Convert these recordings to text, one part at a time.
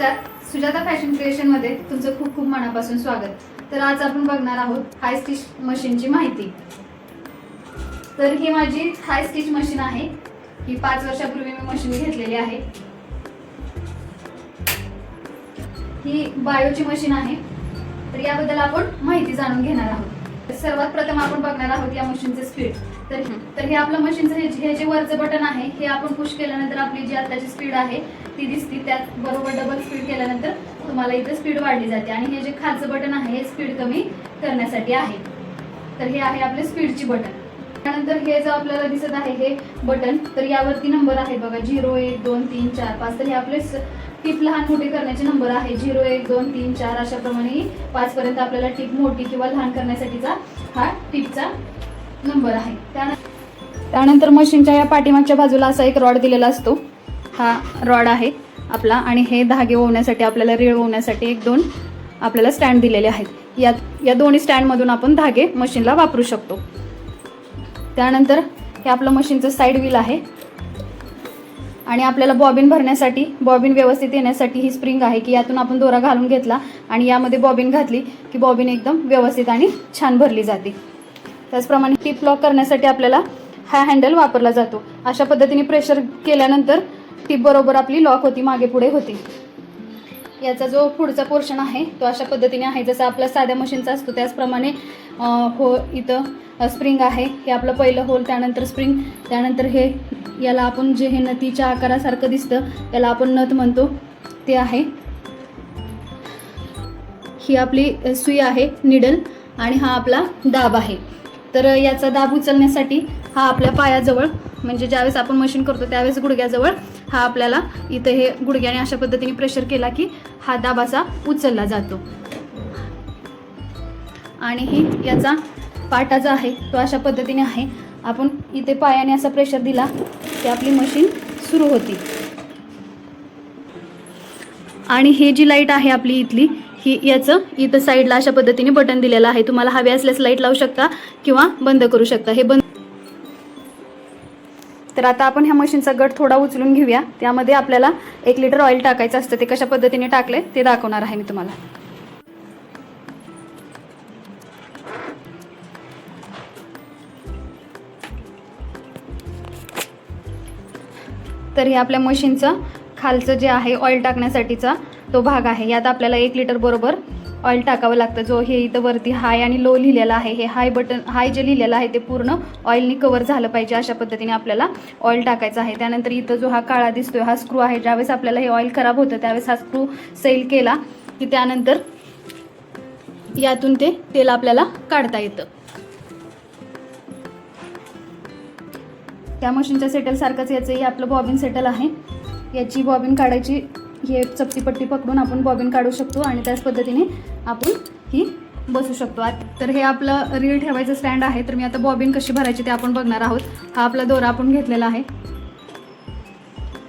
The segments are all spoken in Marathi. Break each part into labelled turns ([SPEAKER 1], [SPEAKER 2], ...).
[SPEAKER 1] नमस्कार, सुजाता फॅशन क्रिएशनमध्ये तुमचं खूप खूप मनापासून स्वागत। तर आज आपण बघणार आहोत हाय स्टिच मशीनची माहिती। तर ही माझी हाय स्टिच मशीन आहे। ही 5 वर्षापूर्वी मी मशीन घेतलेली आहे। ही बायोची मशीन आहे। तर याबद्दल आपण माहिती जाणून घेणार आहोत। सर्वात प्रथम आपण बघणार आहोत या मशीनचे स्पीड। तर हे आपलं मशीनचं हे जे वरचं बटन आहे हे आपण पुश केल्यानंतर आपली जी आताची स्पीड आहे ती दिसते। त्यात बरोबर डबल स्पीड केल्यानंतर तुम्हाला इथे स्पीड वाढली जाते आणि हे जे खालचं बटन आहे हे स्पीड कमी करण्यासाठी आहे। तर हे आहे आपले स्पीडची बटन। त्यानंतर हे जो आपल्याला दिसत आहे हे बटन, तर यावरती नंबर आहे बघा 0 1 2 3 4 5। तर हे आपले टिप लहान मोठी करण्याचे नंबर आहे 0 1 2 3 4 अशा प्रमाणे 5 पर्यंत आपल्याला टिप मोठी किंवा लहान करण्यासाठीचा हा टिपचा नंबर आहे। त्यानंतर मशीनच्या या पाठीमागच्या बाजूला असा एक रॉड दिलेला असतो। हा रॉड आहे आपला आणि हे धागे ओवण्यासाठी आपल्याला रीळ ओवण्यासाठी 1-2 आपल्याला स्टँड दिलेले आहेत। या दोन्ही स्टँड मधून आपण धागे मशीनला वापरू शकतो। त्यानंतर हे आपलं मशीनचं साइड व्हील आहे आणि आपल्याला बॉबिन भरण्यासाठी बॉबिन व्यवस्थित येण्यासाठी ही स्प्रिंग आहे की यातून आपण दोरा घालून घेतला आणि यामध्ये बॉबिन घातली की बॉबिन एकदम व्यवस्थित आणि छान भरली जाते। त्याचप्रमाणे टिप लॉक करण्यासाठी आपल्याला हा हँडल वापरला जातो। अशा पद्धतीने प्रेशर केल्यानंतर टिप बरोबर आपली लॉक होती, मागे पुढे होती। याचा जो पुढचा पोर्शन आहे तो अशा पद्धतीने आहे जसं आपला साध्या मशीनचा असतो त्याचप्रमाणे हो इथं स्प्रिंग आहे। हे आपलं पहिलं होल, त्यानंतर स्प्रिंग, त्यानंतर हे याला आपण जे हे नथीच्या आकारासारखं दिसतं याला आपण नथ म्हणतो ते आहे। ही आपली सुई आहे निडल आणि हा आपला दाब आहे। तर याचा दाब उचलण्यासाठी हा आपल्या पायाजवळ म्हणजे ज्यावेळेस आपण मशीन करतो त्यावेळेस गुडघ्याजवळ हा आपल्याला इथे हे गुडघ्याने अशा पद्धतीने प्रेशर केला की हा दाब असा उचलला जातो आणि ही याचा पाटा जो आहे तो अशा पद्धतीने आहे। आपण इथे पायाने असा प्रेशर दिला की आपली मशीन सुरू होती। आणि ही जी लाईट आहे आपली इथली ही याचं इथं साईडला अशा पद्धतीने बटन दिलेलं आहे। तुम्हाला हवे असल्यास लाईट लावू शकता किंवा बंद करू शकता। हे बंद। तर आता आपण ह्या मशीनचा गट थोडा उचलून घेऊया। त्यामध्ये आपल्याला 1 लिटर ऑइल टाकायचं असतं। ते कशा पद्धतीने टाकले ते दाखवणार आहे मी तुम्हाला। तर हे आपल्या मशीनचं खालचं जे आहे ऑइल टाकण्यासाठीचा तो भाग आहे। यात आपल्याला 1 लिटर बरोबर ऑइल टाकावं लागतं। जो हे इथं वरती हाय आणि लो लिहिलेला आहे हे हाय जे लिहिलेलं आहे ते पूर्ण ऑइलनी कव्हर झालं पाहिजे। अशा पद्धतीने आपल्याला ऑइल टाकायचं आहे। त्यानंतर इथं जो हा काळा दिसतोय हा स्क्रू आहे। ज्यावेळेस आपल्याला हे ऑइल खराब होतं त्यावेळेस हा स्क्रू सैल केला की त्यानंतर यातून ते तेल आपल्याला काढता येतं। त्या मशीनच्या सेटल सारखंच याचंही आपलं बॉबिन सेटल आहे। याची बॉबिन काढायची हे चपटी पट्टी पकडून आपण बॉबिन काढू शकतो आणि त्याच पद्धतीने आपण ही बसू शकतो। तर हे आपलं रीळ ठेवायचं स्टँड आहे। तर मी आता बॉबिन कशी भरायची ते आपण बघणार आहोत। हा आपला दोरा आपण घेतलेला आहे,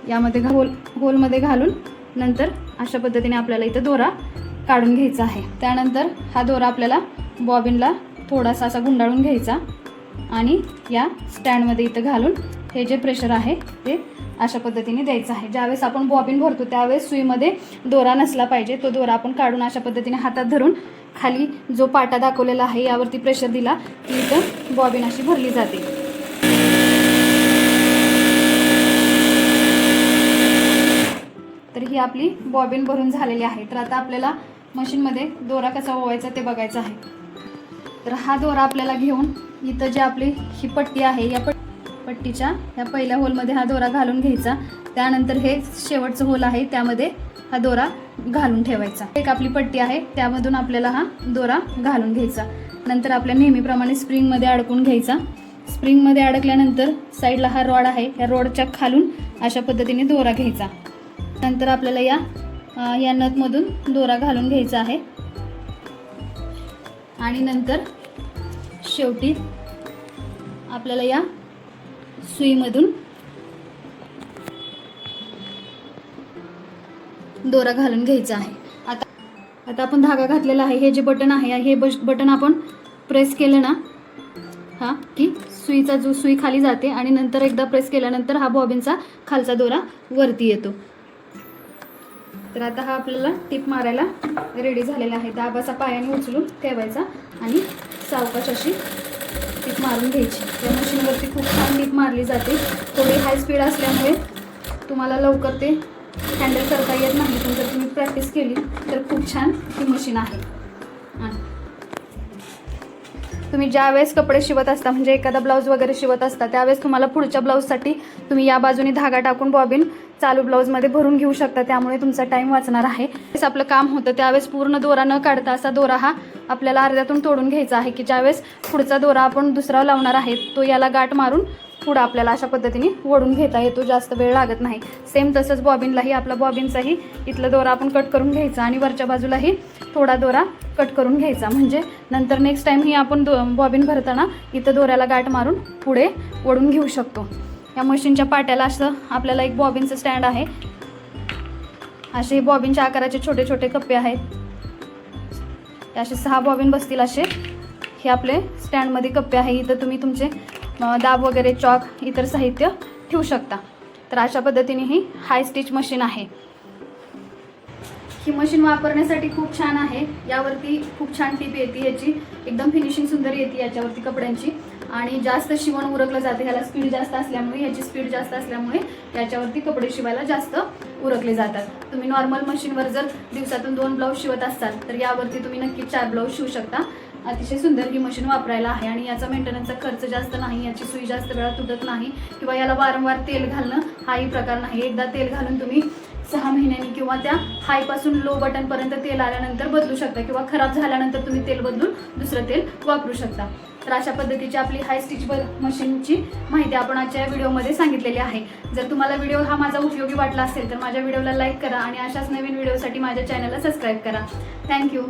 [SPEAKER 1] यामध्ये होलमध्ये घालून नंतर अशा पद्धतीने आपल्याला इथं दोरा काढून घ्यायचा आहे। त्यानंतर हा दोरा आपल्याला बॉबिनला थोडासा असा गुंडाळून घ्यायचा आणि या स्टँडमध्ये इथं घालून हे जे प्रेशर आहे ते अशा पद्धतीने द्यायचं आहे। ज्यावेळेस आपण बॉबिन भरतो त्यावेळेस सुईमध्ये दोरा नसला पाहिजे। तो दोरा आपण काढून अशा पद्धतीने हातात धरून खाली जो पाटा दाखवलेला आहे यावरती प्रेशर दिला की इथं बॉबिन अशी भरली जाते। तर ही आपली बॉबिन भरून झालेली आहे। तर आता आपल्याला मशीनमध्ये दोरा कसा ओवायचा ते बघायचं आहे। तर हा दोरा आपल्याला घेऊन इथं जे आपली ही पट्टी आहे या पट्टीच्या ह्या पहिल्या होलमध्ये हा दोरा घालून घ्यायचा। त्यानंतर हे शेवटचं होल आहे त्यामध्ये हा दोरा घालून ठेवायचा। एक आपली पट्टी आहे त्यामधून आपल्याला हा दोरा घालून घ्यायचा। नंतर आपल्या नेहमीप्रमाणे स्प्रिंगमध्ये अडकून घ्यायचा। स्प्रिंगमध्ये अडकल्यानंतर साईडला हा रॉड आहे, या रॉडच्या खालून अशा पद्धतीने दोरा घ्यायचा। नंतर आपल्याला या नथमधून दोरा घालून घ्यायचा आहे आणि नंतर शेवटी आपल्याला या सुईमधून दोरा घालून घ्यायचा आहे। आता आपण धागा घातलेला आहे। हे जे बटन आहे हे बटन आपण प्रेस केलं ना हा की सुई खाली जाते आणि नंतर एकदा प्रेस केल्यानंतर हा बॉबिनचा खालचा दोरा वरती येतो। तर आता हा आपल्याला टिप मारायला रेडी झालेला आहे. दाबाचा पायाने उचलून ठेवायचा आणि सावकाश अशी टिप मारून घ्यायची. या मशीनवरती खूप छान टिप मारली जाते. थोडी हाय स्पीड असल्यामुळे तुम्हाला लवकर ते हँडल करता येत नाही, पण जर तुम्ही प्रॅक्टिस केली तर खूप छान ही मशीन आहे. तुम्ही ज्यावेळेस कपडे शिवत असता, म्हणजे एखादा ब्लाऊज वगैरे शिवत असता, त्यावेळेस तुम्हाला पुढच्या ब्लाऊजसाठी तुम्ही या बाजूने धागा टाकून बॉबिन चालू ब्लाऊजमध्ये भरून घेऊ शकता. त्यामुळे तुमचा टाईम वाचणार आहे. आपलं काम होतं त्यावेळेस पूर्ण दोरा न काढता असा दोरा हा आपल्याला अर्ध्यातून तोडून घ्यायचा आहे, की ज्यावेळेस पुढचा दोरा आपण दुसरा लावणार आहे तो याला गाठ मारून पुढं आपल्याला अशा पद्धतीने ओढून घेता येतो. जास्त वेळ लागत नाही. सेम तसंच बॉबिनलाही आपला बॉबिनचाही इथला दोरा आपण कट करून घ्यायचा आणि वरच्या बाजूलाही थोडा दोरा कट करून घ्यायचा, म्हणजे नंतर नेक्स्ट टाइम ही आपण बॉबिन भरताना इथं दोऱ्याला गाठ मारून पुढे ओढून घेऊ शकतो. या मशीनच्या पाट्याला असं आपल्याला एक बॉबिनचं स्टँड आहे. असे बॉबिनच्या आकाराचे छोटे छोटे कप्पे आहेत. असे 6 बॉबिन बसतील असे हे आपले स्टँडमध्ये कप्पे आहे. इथं तुम्ही तुमचे दाब वगैरे, चॉक, इतर साहित्य ठेवू शकता. तर अशा पद्धतीने ही हाय स्टिच मशीन आहे. ही मशीन वापरण्यासाठी खूप छान आहे. यावरती खूप छान टीप येते, याची एकदम फिनिशिंग सुंदर येते याच्यावरती कपड्यांची, आणि जास्त शिवण उरकलं जाते. ह्याला स्पीड जास्त असल्यामुळे, याची स्पीड जास्त असल्यामुळे याच्यावरती कपडे शिवायला जास्त उरकले जातात. तुम्ही नॉर्मल मशीनवर जर दिवसातून 2 ब्लाऊज शिवत असाल तर यावरती तुम्ही नक्की 4 ब्लाऊज शिवू शकता. अतिशय सुंदर ही मशीन वापरायला आहे आणि याचा मेंटेनन्सचा खर्च जास्त नाही. याची सुई जास्त वेळा तुटत नाही किंवा याला वारंवार तेल घालणं हाही प्रकार नाही. एकदा तेल घालून तुम्ही 6 महिन्यांनी किंवा त्या हायपासून लो बटनपर्यंत तेल आल्यानंतर बदलू शकता किंवा खराब झाल्यानंतर तुम्ही तेल बदलून दुसरं तेल वापरू शकता. तर अशा पद्धतीची आपली हाय स्टिच मशीनची माहिती आपण आजच्या व्हिडिओमध्ये सांगितलेली आहे. जर तुम्हाला व्हिडिओ हा माझा उपयोगी वाटला असेल तर माझ्या व्हिडिओला लाईक करा आणि अशाच नवीन व्हिडिओसाठी माझ्या चॅनलला सबस्क्राईब करा. थँक्यू.